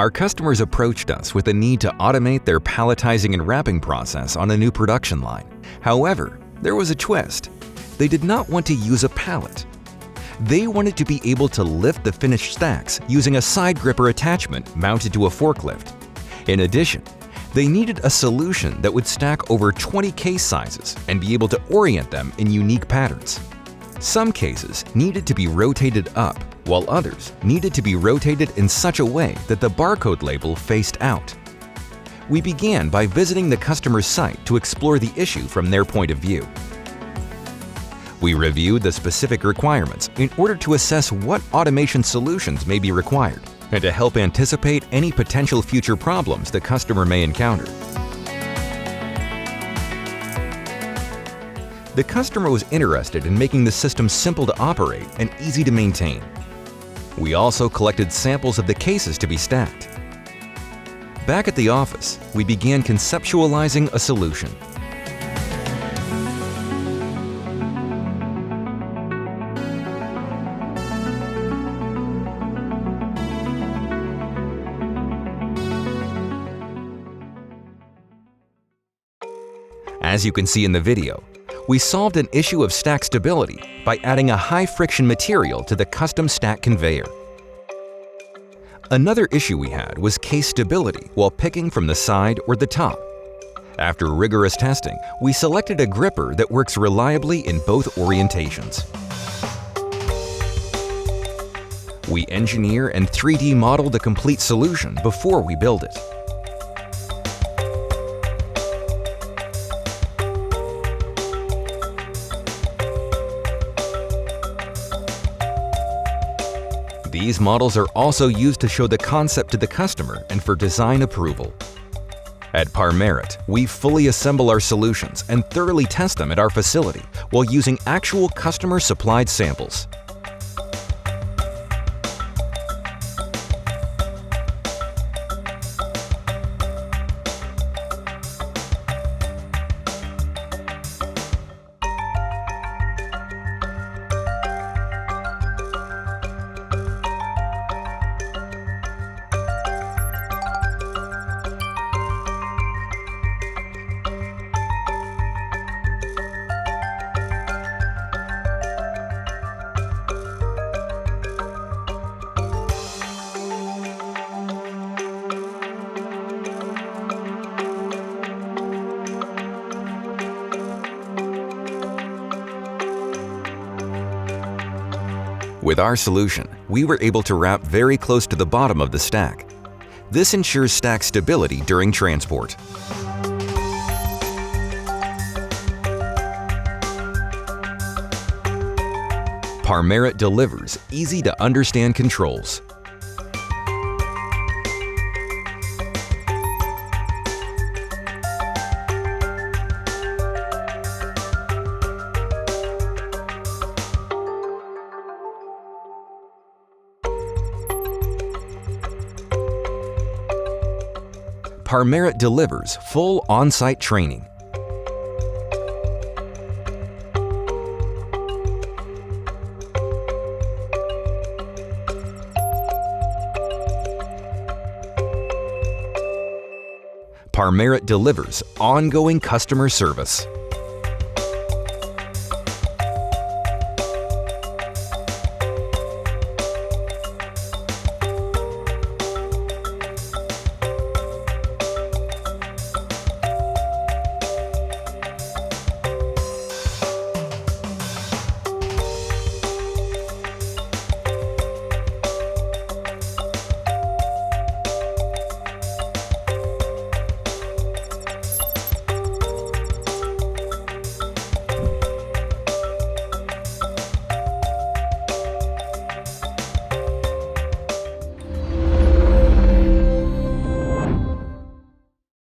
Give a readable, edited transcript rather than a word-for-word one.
Our customers approached us with a need to automate their palletizing and wrapping process on a new production line. However, there was a twist. They did not want to use a pallet. They wanted to be able to lift the finished stacks using a side gripper attachment mounted to a forklift. In addition, they needed a solution that would stack over 20 case sizes and be able to orient them in unique patterns. Some cases needed to be rotated up, while others needed to be rotated in such a way that the barcode label faced out. We began by visiting the customer's site to explore the issue from their point of view. We reviewed the specific requirements in order to assess what automation solutions may be required and to help anticipate any potential future problems the customer may encounter. The customer was interested in making the system simple to operate and easy to maintain. We also collected samples of the cases to be stacked. Back at the office, we began conceptualizing a solution. As you can see in the video, we solved an issue of stack stability by adding a high-friction material to the custom stack conveyor. Another issue we had was case stability while picking from the side or the top. After rigorous testing, we selected a gripper that works reliably in both orientations. We engineer and 3D model the complete solution before we build it. These models are also used to show the concept to the customer and for design approval. At Parmerit, we fully assemble our solutions and thoroughly test them at our facility while using actual customer-supplied samples. With our solution, we were able to wrap very close to the bottom of the stack. This ensures stack stability during transport. Parmerit delivers easy-to-understand controls. Parmerit delivers full on-site training. Parmerit delivers ongoing customer service.